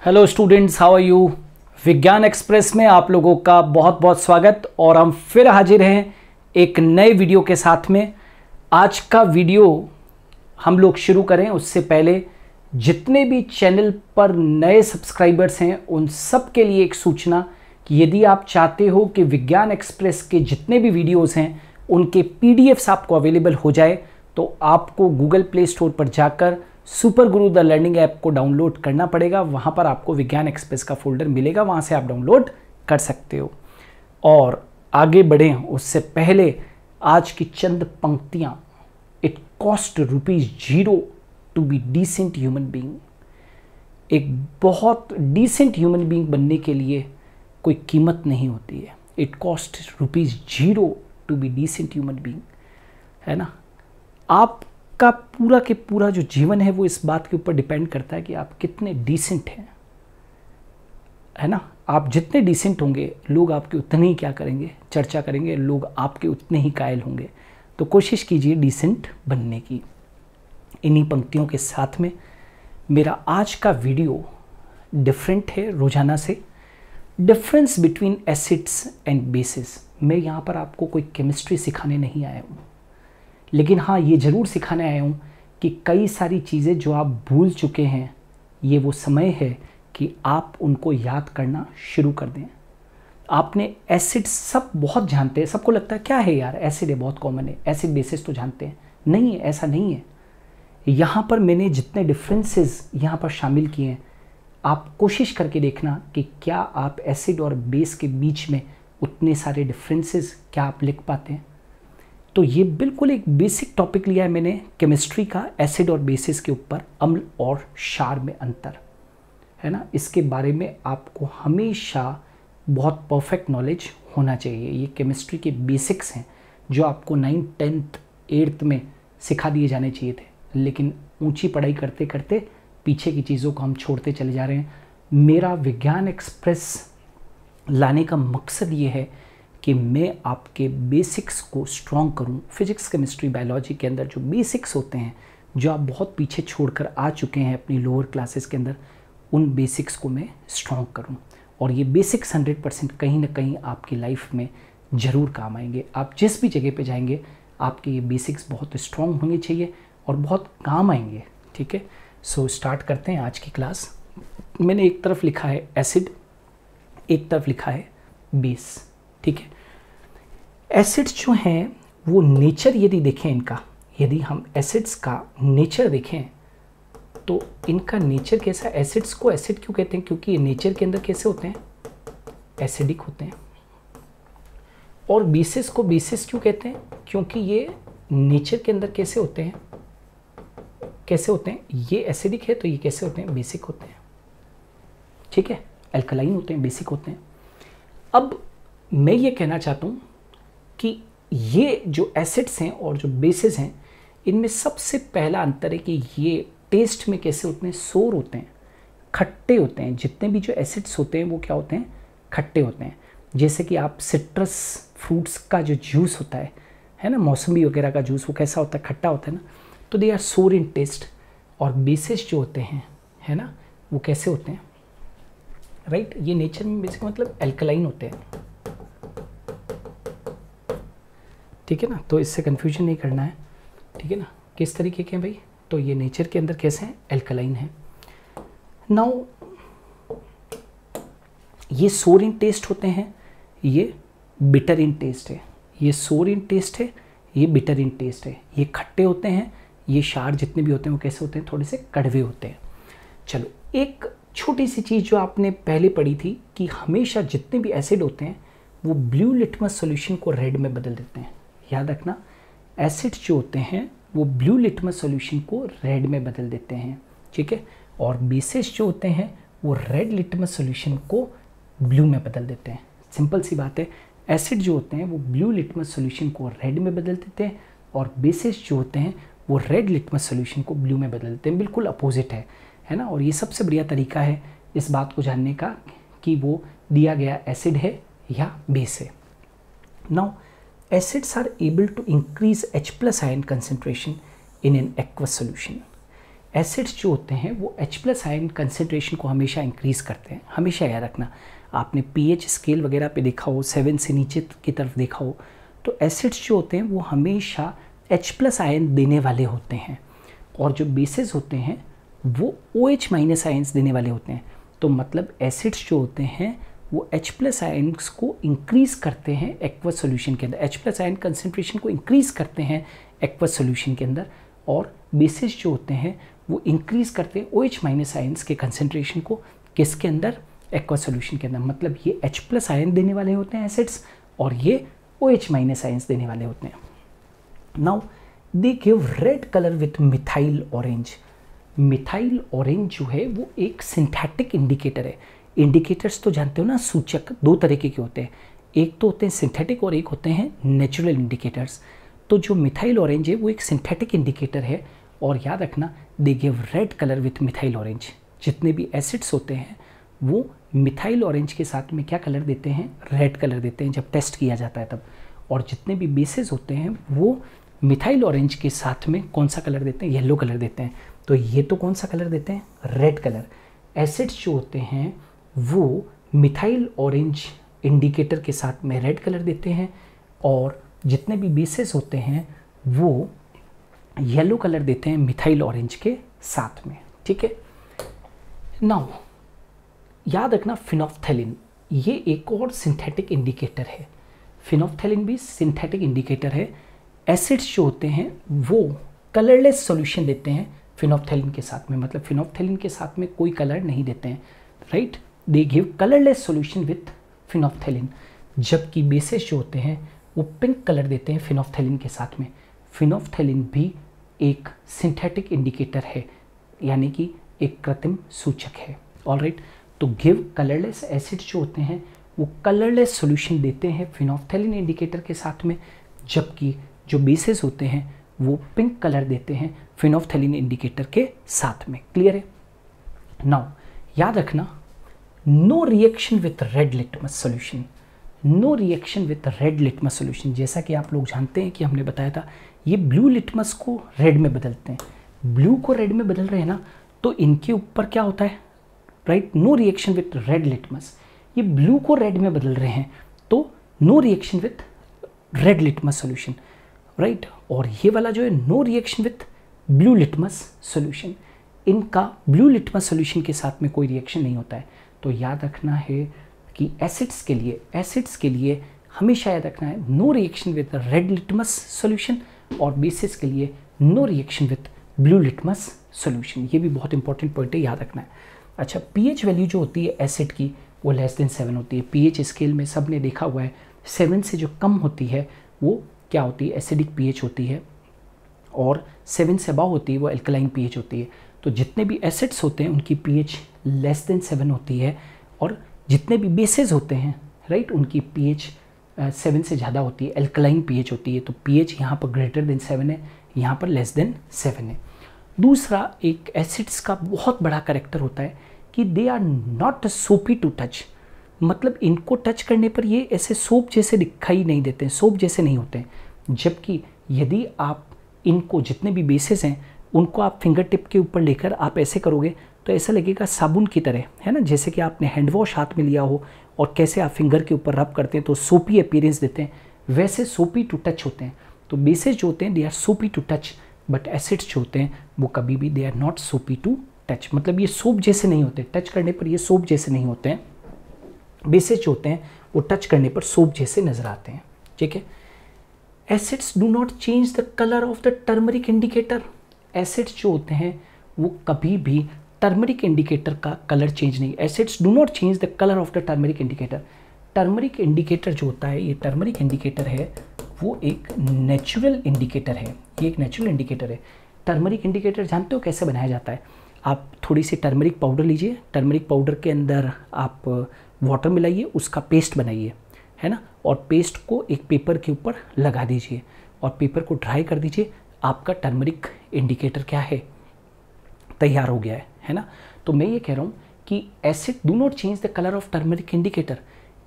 Hello students, how are you. Vigyan Express में आप लोगों का बहुत बहुत स्वागत। और हम फिर हाजिर हैं एक नए वीडियो के साथ में। आज का वीडियो हम लोग शुरू करें उससे पहले जितने भी चैनल पर नए सब्सक्राइबर्स हैं उन सब के लिए एक सूचना कि यदि आप चाहते हो कि विज्ञान एक्सप्रेस के जितने भी वीडियोस हैं उनके पीडीएफ्स आपको अवेलेबल हो जाए तो आपको गूगल प्ले स्टोर पर जाकर super Guru the learning app को डाउनलोड करना पड़ेगा। वहाँ पर आपको विज्ञान एक्सप्रेस का फोल्डर मिलेगा, वहाँ से आप डाउनलोड कर सकते हो। और आगे बढ़ें उससे पहले आज की चंद पंक्तियाँ। It cost ₹0 to be decent human being. एक बहुत डिसेंट ह्यूमन बीइंग बनने के लिए कोई कीमत नहीं होती है। It cost ₹0 to be decent human being, है ना। आपका पूरा के पूरा जो जीवन है वो इस बात के ऊपर डिपेंड करता है कि आप कितने डिसेंट हैं, है ना। आप जितने डिसेंट होंगे लोग आपके उतने ही क्या करेंगे, चर्चा करेंगे, लोग आपके उतने ही कायल होंगे। तो कोशिश कीजिए डिसेंट बनने की। इन्हीं पंक्तियों के साथ में मेरा आज का वीडियो डिफरेंट है रोजाना से। Difference between acids and bases. मैं यहाँ पर आपको कोई केमिस्ट्री सिखाने नहीं आया हूँ, लेकिन हाँ ये ज़रूर सिखाने आया हूँ कि कई सारी चीज़ें जो आप भूल चुके हैं ये वो समय है कि आप उनको याद करना शुरू कर दें। आपने एसिड सब बहुत जानते हैं, सबको लगता है क्या है यार एसिड है, बहुत कॉमन है, एसिड बेसिस तो जानते हैं। नहीं है, ऐसा नहीं है। यहाँ पर मैंने जितने डिफरेंसेस यहाँ पर शामिल किए हैं आप कोशिश करके देखना कि क्या आप एसिड और बेस के बीच में उतने सारे डिफरेंसेस क्या आप लिख पाते हैं। तो ये बिल्कुल एक बेसिक टॉपिक लिया है मैंने केमिस्ट्री का, एसिड और बेसिस के ऊपर, अम्ल और क्षार में अंतर, है ना। इसके बारे में आपको हमेशा बहुत परफेक्ट नॉलेज होना चाहिए। ये केमिस्ट्री के बेसिक्स हैं जो आपको 9th 10th 8th में सिखा दिए जाने चाहिए थे, लेकिन ऊंची पढ़ाई करते करते पीछे की चीज़ों को हम छोड़ते चले जा रहे हैं। मेरा विज्ञान एक्सप्रेस लाने का मकसद ये है कि मैं आपके बेसिक्स को स्ट्रॉन्ग करूं। फिजिक्स, केमिस्ट्री, बायोलॉजी के अंदर जो बेसिक्स होते हैं जो आप बहुत पीछे छोड़कर आ चुके हैं अपनी लोअर क्लासेस के अंदर, उन बेसिक्स को मैं स्ट्रॉन्ग करूं। और ये बेसिक्स 100% कहीं ना कहीं आपकी लाइफ में ज़रूर काम आएंगे। आप जिस भी जगह पे जाएंगे आपके ये बेसिक्स बहुत स्ट्रॉन्ग होने चाहिए और बहुत काम आएंगे, ठीक है। सो स्टार्ट करते हैं आज की क्लास। मैंने एक तरफ लिखा है एसिड, एक तरफ लिखा है बेस, ठीक है। एसिड्स जो हैं वो नेचर यदि देखें इनका, यदि हम एसिड्स का नेचर देखें तो इनका नेचर कैसा है। एसिड्स को एसिड क्यों कहते हैं? क्योंकि ये नेचर के अंदर कैसे होते हैं, एसिडिक होते हैं। और बेसिस को बेसिस क्यों कहते हैं? क्योंकि ये नेचर के अंदर कैसे होते हैं, कैसे होते हैं, ये एसिडिक है तो ये कैसे होते हैं, बेसिक होते हैं, ठीक है। अल्कलाइन होते हैं, बेसिक होते हैं। अब मैं ये कहना चाहता हूँ कि ये जो एसिड्स हैं और जो बेसिस हैं इनमें सबसे पहला अंतर है कि ये टेस्ट में कैसे होते हैं, सोर होते हैं, खट्टे होते हैं। जितने भी जो एसिड्स होते हैं वो क्या होते हैं, खट्टे होते हैं। जैसे कि आप सिट्रस फ्रूट्स का जो जूस होता है ना, मौसमी वगैरह का जूस, वो कैसा होता है, खट्टा होता है ना। तो दे आर सोर इन टेस्ट। और बेसिस जो होते हैं, है ना, वो कैसे होते हैं, राइट। ये नेचर में बेसिक मतलब अल्कलाइन होते हैं, ठीक है ना। तो इससे कंफ्यूजन नहीं करना है, ठीक है ना। किस तरीके के हैं भाई, तो ये नेचर के अंदर कैसे हैं, अल्कलाइन है। नाउ ये सोर इन टेस्ट होते हैं, ये बिटर इन टेस्ट है। ये सोर इन टेस्ट है, ये बिटर इन टेस्ट है। ये खट्टे होते हैं, ये क्षार जितने भी होते हैं वो कैसे होते हैं, थोड़े से कड़वे होते हैं। चलो एक छोटी सी चीज़ जो आपने पहले पढ़ी थी कि हमेशा जितने भी एसिड होते हैं वो ब्लू लिटमस सॉल्यूशन को रेड में बदल देते हैं। याद रखना, एसिड जो होते हैं वो ब्लू लिटमस सॉल्यूशन को रेड में बदल देते हैं, ठीक है। और बेसिस जो होते हैं वो रेड लिटमस सॉल्यूशन को ब्लू में बदल देते हैं। सिंपल सी बात है, एसिड जो होते हैं वो ब्लू लिटमस सॉल्यूशन को रेड में बदल देते हैं और बेसिस जो होते हैं वो रेड लिटमस सॉल्यूशन को ब्लू में बदल देते हैं। बिल्कुल अपोजिट है ना। और ये सबसे बढ़िया तरीका है इस बात को जानने का कि वो दिया गया एसिड है या बेस है। Now acids are able to increase H+ ion concentration in an aqueous solution. Acids जो होते हैं वो H+ आयन कंसेंट्रेशन को हमेशा इंक्रीज़ करते हैं। हमेशा याद रखना, आपने pH स्केल वगैरह पे देखा हो, 7 से नीचे की तरफ देखा हो, तो एसिड्स जो होते हैं वो हमेशा H+ आयन देने वाले होते हैं, और जो बेसेस होते हैं वो OH- आयन्स देने वाले होते हैं। तो मतलब एसिड्स जो होते हैं वो H+ आयन्स को इंक्रीज़ करते हैं एक्वस सॉल्यूशन के अंदर, H+ आयन कंसेंट्रेशन को इंक्रीज़ करते हैं एक्वस सॉल्यूशन के अंदर, और बेसिस जो होते हैं वो इंक्रीज़ करते हैं OH- आयन्स के कंसेंट्रेशन को किसके अंदर, एक्वस सॉल्यूशन के अंदर। मतलब ये H+ आयन देने वाले होते हैं एसिड्स, और ये OH- आयन्स देने वाले होते हैं। Now they give red colour with methyl orange. Methyl orange जो है वो एक सिंथेटिक इंडिकेटर है। इंडिकेटर्स तो जानते हो ना, सूचक दो तरीके के होते हैं, एक तो होते हैं सिंथेटिक और एक होते हैं नेचुरल इंडिकेटर्स। तो जो मिथाइल ऑरेंज है वो एक सिंथेटिक इंडिकेटर है, और याद रखना they give red colour with methyl orange. जितने भी एसिड्स होते हैं वो मिथाइल ऑरेंज के साथ में क्या कलर देते हैं, रेड कलर देते हैं जब टेस्ट किया जाता है तब। और जितने भी बेसेस होते हैं वो मिथाइल ऑरेंज के साथ में कौन सा कलर देते हैं, येलो कलर देते हैं। तो ये तो कौन सा कलर देते हैं, रेड कलर। एसिड्स जो होते हैं वो मिथाइल ऑरेंज इंडिकेटर के साथ में रेड कलर देते हैं, और जितने भी बेसेस होते हैं वो येलो कलर देते हैं मिथाइल ऑरेंज के साथ में। ठीक है, नाउ याद रखना फिनोल्फथैलीन ये एक और सिंथेटिक इंडिकेटर है। फिनोल्फथैलीन भी सिंथेटिक इंडिकेटर है। एसिड्स जो होते हैं वो कलरलेस सॉल्यूशन देते हैं फिनोल्फथैलीन के साथ में, मतलब फिनोल्फथैलीन के साथ में कोई कलर नहीं देते हैं, right. They give colourless solution with phenolphthalein. जबकि बेसेस जो होते हैं वो पिंक कलर देते हैं फिनोल्फथैलीन के साथ में। फिनोल्फथैलीन भी एक सिंथेटिक इंडिकेटर है, यानी कि एक कृत्रिम सूचक है। ऑलराइट, तो गिव कलरलेस एसिड्स जो होते हैं वो कलरलेस सॉल्यूशन देते हैं फिनोल्फथैलीन इंडिकेटर के साथ में, जबकि जो बेसेस होते हैं वो पिंक कलर देते हैं फिनोल्फथैलीन इंडिकेटर के साथ में। क्लियर है? नाउ याद रखना, no reaction with red litmus solution. No reaction with red litmus solution, जैसा कि आप लोग जानते हैं कि हमने बताया था ये ब्लू लिटमस को रेड में बदलते हैं। ब्लू को रेड में बदल रहे हैं ना, तो इनके ऊपर क्या होता है, right. No reaction with red litmus, ये ब्लू को रेड में बदल रहे हैं, तो no reaction with red litmus solution, right. और ये वाला जो है no reaction with blue litmus solution, इनका ब्लू लिटमस सॉल्यूशन के साथ में कोई रिएक्शन नहीं होता है। तो याद रखना है कि एसिड्स के लिए हमेशा याद रखना है no reaction with red litmus solution, और बेसिस के लिए no reaction with blue litmus solution. ये भी बहुत इंपॉर्टेंट पॉइंट है, याद रखना है। अच्छा, पीएच वैल्यू जो होती है एसिड की वो <7 होती है। पीएच स्केल में सब ने देखा हुआ है 7 से जो कम होती है वो क्या होती है, एसिडिक पीएच होती है, और 7 से अबव होती है वो एल्कलाइन पीएच होती है। तो जितने भी एसिड्स होते हैं उनकी पीएच <7 होती है, और जितने भी बेसेस होते हैं, राइट, उनकी पीएच 7 से ज़्यादा होती है, एल्कलाइन पीएच होती है। तो पीएच यहाँ पर <7 है, यहाँ पर <7 है। दूसरा, एक एसिड्स का बहुत बड़ा कैरेक्टर होता है कि दे आर नॉट सोपी टू टच, मतलब इनको टच करने पर ये ऐसे सोप जैसे दिखाई नहीं देते हैं, सोप जैसे नहीं होते हैं। जबकि यदि आप इनको, जितने भी बेसेस हैं उनको आप फिंगर टिप के ऊपर लेकर आप ऐसे करोगे तो ऐसा लगेगा साबुन की तरह, है ना, जैसे कि आपने हैंड वॉश हाथ में लिया हो और कैसे आप फिंगर के ऊपर रब करते हैं तो सोपी अपीयरेंस देते हैं, वैसे सोपी टू टच होते हैं। तो बेसेस जो होते हैं दे आर सोपी टू टच, बट एसिड्स जो होते हैं वो कभी भी दे आर नॉट सोपी टू टच, मतलब ये सोप जैसे नहीं होते, टच करने पर ये सोप जैसे नहीं होते हैं। बेसेस जो होते हैं वो टच करने पर सोप जैसे नजर आते हैं। ठीक है, acids do not change the colour of the turmeric indicator. Acids जो होते हैं वो कभी भी टर्मरिक इंडिकेटर का कलर चेंज नहीं, acids do not change the colour of the turmeric indicator. Turmeric indicator जो होता है, ये टर्मरिक इंडिकेटर है वो एक नेचुरल इंडिकेटर है, ये एक नेचुरल इंडिकेटर है। टर्मरिक इंडिकेटर जानते हो कैसे बनाया जाता है? आप थोड़ी सी टर्मरिक पाउडर लीजिए, टर्मरिक पाउडर के अंदर आप वाटर मिलाइए, उसका पेस्ट बनाइए, है ना, और पेस्ट को एक पेपर के ऊपर लगा दीजिए और पेपर को ड्राई कर दीजिए। आपका टर्मरिक इंडिकेटर क्या है, तैयार हो गया है ना। तो मैं ये कह रहा हूँ कि acid do not change the colour of turmeric indicator.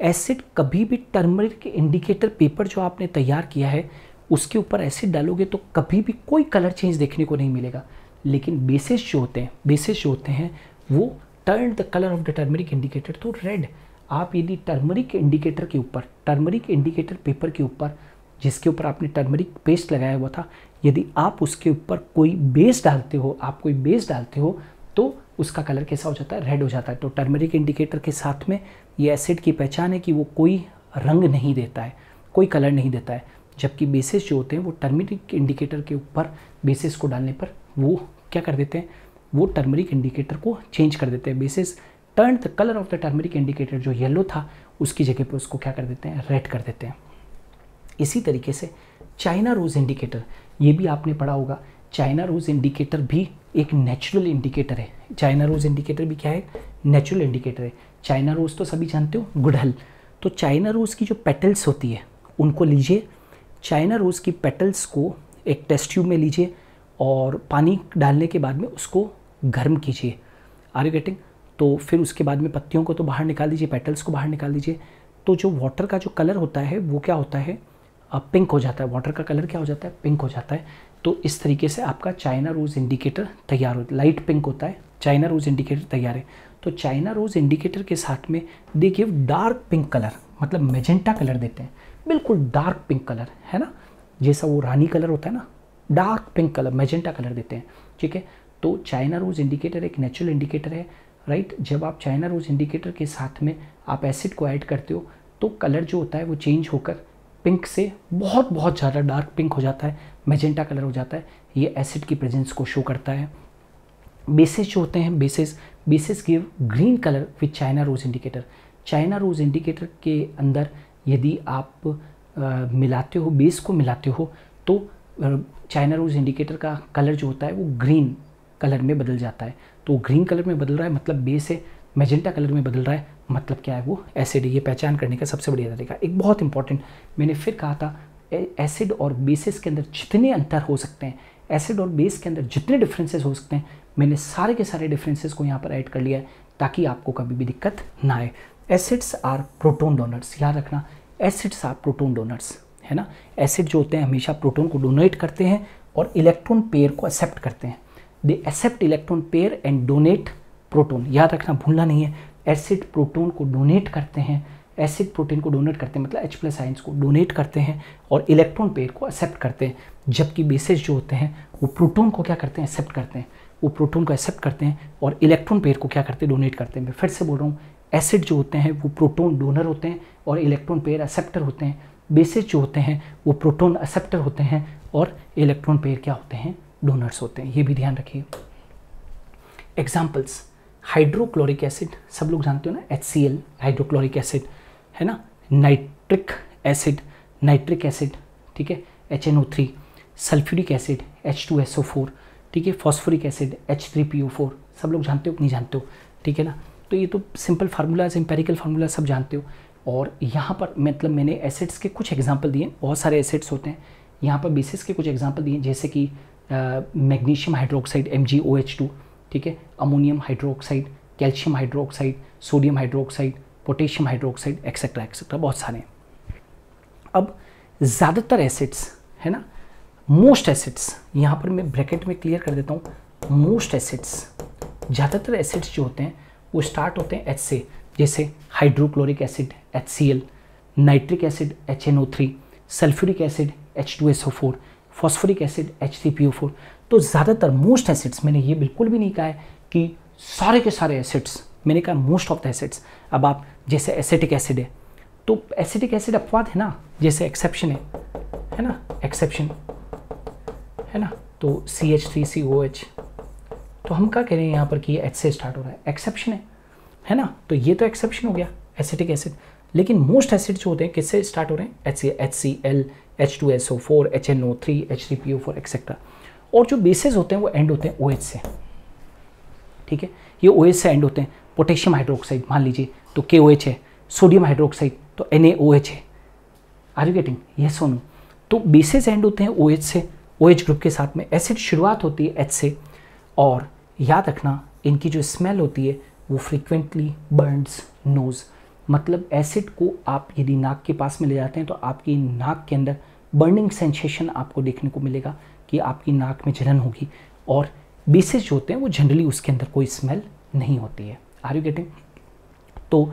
Acid कभी भी टर्मरिक इंडिकेटर पेपर जो आपने तैयार किया है उसके ऊपर एसिड डालोगे तो कभी भी कोई कलर चेंज देखने को नहीं मिलेगा। लेकिन बेसिस जो होते हैं वो turn the colour of the turmeric indicator तो रेड। आप यदि टर्मरिक इंडिकेटर पेपर के ऊपर, जिसके ऊपर आपने टर्मरिक पेस्ट लगाया हुआ था, यदि आप उसके ऊपर कोई बेस डालते हो तो उसका कलर कैसा हो जाता है? रेड हो जाता है। तो टर्मरिक इंडिकेटर के साथ में ये एसिड की पहचान है कि वो कोई रंग नहीं देता है, कोई कलर नहीं देता है। जबकि बेसिस जो होते हैं वो टर्मरिक इंडिकेटर के ऊपर बेसिस को डालने पर वो क्या कर देते हैं? वो टर्मरिक इंडिकेटर को चेंज कर देते हैं। Basis turn the colour of the turmeric indicator, जो येलो था उसकी जगह पर उसको क्या कर देते हैं? रेड कर देते हैं। इसी तरीके से चाइना रोज इंडिकेटर, ये भी आपने पढ़ा होगा। चाइना रोज इंडिकेटर भी एक नेचुरल इंडिकेटर है। चाइना रोज इंडिकेटर भी क्या है? नेचुरल इंडिकेटर है। चाइना रोज तो सभी जानते हो, गुड़हल। तो चाइना रोज की जो पेटल्स होती है उनको लीजिए, चाइना रोज की पेटल्स को एक टेस्ट ट्यूब में लीजिए और पानी डालने के बाद में उसको गर्म कीजिए। Are you getting? तो फिर उसके बाद में पत्तियों को तो बाहर निकाल दीजिए, पेटल्स को बाहर निकाल दीजिए। तो जो वाटर का जो कलर होता है वो क्या होता है? पिंक हो जाता है। वाटर का कलर क्या हो जाता है? पिंक हो जाता है। तो इस तरीके से आपका चाइना रोज इंडिकेटर तैयार होता है। लाइट पिंक होता है, चाइना रोज इंडिकेटर तैयार है। तो चाइना रोज इंडिकेटर के साथ में they give dark pink colour, मतलब मेजेंटा कलर देते हैं, बिल्कुल डार्क पिंक कलर, है ना, जैसा वो रानी कलर होता है ना, dark pink colour, magenta colour देते हैं। ठीक है, तो चाइना रोज इंडिकेटर एक नेचुरल इंडिकेटर है, राइट। जब आप चाइना रोज इंडिकेटर के साथ में आप एसिड को ऐड करते हो तो कलर जो होता है वो चेंज होकर पिंक से बहुत बहुत ज़्यादा डार्क पिंक हो जाता है, मेजेंटा कलर हो जाता है। ये एसिड की प्रेजेंस को शो करता है। बेसिस जो होते हैं, bases give green colour with China rose indicator. China rose indicator के अंदर यदि आप मिलाते हो, बेस को मिलाते हो, तो चाइना रोज इंडिकेटर का कलर जो होता है वो ग्रीन कलर में बदल जाता है। तो ग्रीन कलर में बदल रहा है मतलब बेस है, मेजेंटा कलर में बदल रहा है मतलब क्या है? वो एसिड है। ये पहचान करने का सबसे बढ़िया तरीका। एक बहुत इंपॉर्टेंट, मैंने फिर कहा था, एसिड और बेसिस के अंदर जितने अंतर हो सकते हैं, एसिड और बेस के अंदर जितने डिफरेंसेस हो सकते हैं, मैंने सारे के सारे डिफरेंसेस को यहाँ पर ऐड कर लिया है ताकि आपको कभी भी दिक्कत ना आए। एसिड्स आर प्रोटोन डोनर्स, याद रखना, एसिड्स आर प्रोटोन डोनर्स, है ना। एसिड जो होते हैं हमेशा प्रोटोन को डोनेट करते हैं और इलेक्ट्रॉन पेयर को एक्सेप्ट करते हैं। They accept electron pair and donate proton, याद रखना, भूलना नहीं है। एसिड प्रोटोन को डोनेट करते हैं, एसिड प्रोटीन को डोनेट करते हैं मतलब H+ आयंस को डोनेट करते हैं और इलेक्ट्रॉन पेयर को एक्सेप्ट करते हैं। जबकि बेसिस जो होते हैं वो प्रोटोन को क्या करते हैं? एक्सेप्ट करते हैं। वो प्रोटोन को एक्सेप्ट करते हैं और इलेक्ट्रॉन पेयर को क्या करते हैं? डोनेट करते हैं। मैं फिर से बोल रहा हूँ, एसिड जो होते हैं वो प्रोटोन डोनर होते हैं और इलेक्ट्रॉन पेयर एक्सेप्टर होते हैं। बेसिस जो होते हैं वो प्रोटोन एक्सेप्टर होते हैं और इलेक्ट्रॉन पेयर क्या होते हैं? डोनर्स होते हैं। ये भी ध्यान रखिए। एग्जाम्पल्स, हाइड्रोक्लोरिक एसिड, सब लोग जानते हो ना, HCl हाइड्रोक्लोरिक एसिड, है ना। नाइट्रिक एसिड, ठीक है, HNO3, सल्फ्यूरिक एसिड H2SO4, ठीक है, फॉस्फोरिक एसिड H3PO4, सब लोग जानते हो कि नहीं जानते हो? ठीक है ना। तो ये तो सिंपल फार्मूलाज, एम्पेरिकल फार्मूला सब जानते हो। और यहाँ पर मतलब मैंने एसिड्स के कुछ एग्जाम्पल दिए, बहुत सारे एसिड्स होते हैं। यहाँ पर बेसिस के कुछ एग्जाम्पल दिए, जैसे कि मैग्नीशियम हाइड्रोक्साइड MgOH2, ठीक है, ammonium hydroxide, calcium hydroxide, sodium hydroxide, potassium hydroxide, etcetera etcetera, बहुत सारे। अब ज़्यादातर एसिड्स, है ना, मोस्ट एसिड्स, यहाँ पर मैं ब्रैकेट में क्लियर कर देता हूँ, मोस्ट एसिड्स, ज़्यादातर एसिड्स जो होते हैं वो स्टार्ट होते हैं H से, जैसे hydrochloric acid HCl, nitric acid HNO3, sulphuric acid H2SO4, phosphoric acid H3PO4। तो ज़्यादातर मोस्ट एसिड्स, मैंने ये बिल्कुल भी नहीं कहा है कि सारे के सारे एसिड्स, मैंने कहा मोस्ट ऑफ द एसिड्स। अब आप जैसे एसिटिक एसिड है तो एसिटिक एसिड अपवाद है ना, जैसे एक्सेप्शन है ना, एक्सेप्शन है ना, तो CH3COH, तो हम क्या कह रहे हैं यहाँ पर कि ये H से स्टार्ट हो रहा है, एक्सेप्शन है ना, तो ये तो एक्सेप्शन हो गया एसिटिक एसिड। लेकिन मोस्ट एसिड जो होते हैं किससे स्टार्ट हो रहे हैं? HCl, H2SO4, HNO3, H3PO4 etcetera. और जो बेसिस होते हैं वो एंड होते हैं OH से, ठीक है, ये OH से एंड होते हैं। पोटेशियम हाइड्रोक्साइड मान लीजिए तो KOH है, सोडियम हाइड्रोक्साइड तो NaOH है। Are you getting? यस और नो? तो बेसिस एंड होते हैं OH से, OH ग्रुप के साथ में। एसिड शुरुआत होती है H से, और याद रखना इनकी जो स्मेल होती है वो फ्रीक्वेंटली बर्न्स नोज, मतलब एसिड को आप यदि नाक के पास में ले जाते हैं तो आपकी नाक के अंदर बर्निंग सेंसेशन आपको देखने को मिलेगा कि आपकी नाक में जलन होगी। और बेसिस जो होते हैं वो जनरली उसके अंदर कोई स्मेल नहीं होती है। Are you getting? तो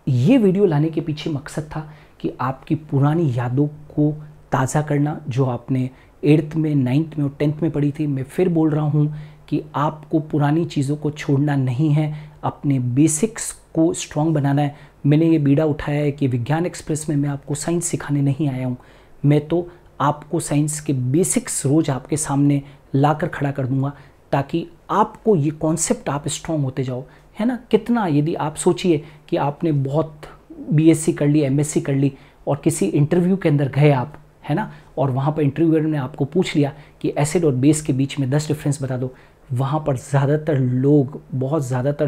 ये वीडियो लाने के पीछे मकसद था कि आपकी पुरानी यादों को ताज़ा करना, जो आपने 8th में, 9th में और 10th में पढ़ी थी। मैं फिर बोल रहा हूँ कि आपको पुरानी चीज़ों को छोड़ना नहीं है, अपने बेसिक्स को स्ट्रॉन्ग बनाना है। मैंने ये बीड़ा उठाया है कि विज्ञान एक्सप्रेस में मैं आपको साइंस सिखाने नहीं आया हूँ, मैं तो आपको साइंस के बेसिक्स रोज़ आपके सामने लाकर खड़ा कर दूंगा, ताकि आपको ये कॉन्सेप्ट आप स्ट्रॉन्ग होते जाओ, है ना। कितना, यदि आप सोचिए कि आपने बहुत बीएससी कर ली, एमएससी कर ली और किसी इंटरव्यू के अंदर गए आप, है ना, और वहाँ पर इंटरव्यूअर ने आपको पूछ लिया कि एसिड और बेस के बीच में 10 डिफरेंस बता दो, वहाँ पर ज़्यादातर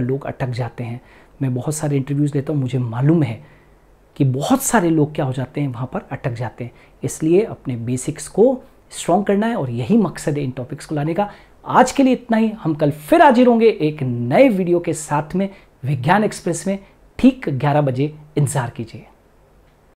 लोग अटक जाते हैं। मैं बहुत सारे इंटरव्यूज़ लेता हूँ, मुझे मालूम है कि बहुत सारे लोग क्या हो जाते हैं, वहाँ पर अटक जाते हैं। इसलिए अपने बेसिक्स को स्ट्रॉन्ग करना है और यही मकसद है इन टॉपिक्स को लाने का। आज के लिए इतना ही। हम कल फिर हाजिर होंगे एक नए वीडियो के साथ में विज्ञान एक्सप्रेस में। ठीक 11 बजे इंतज़ार कीजिए।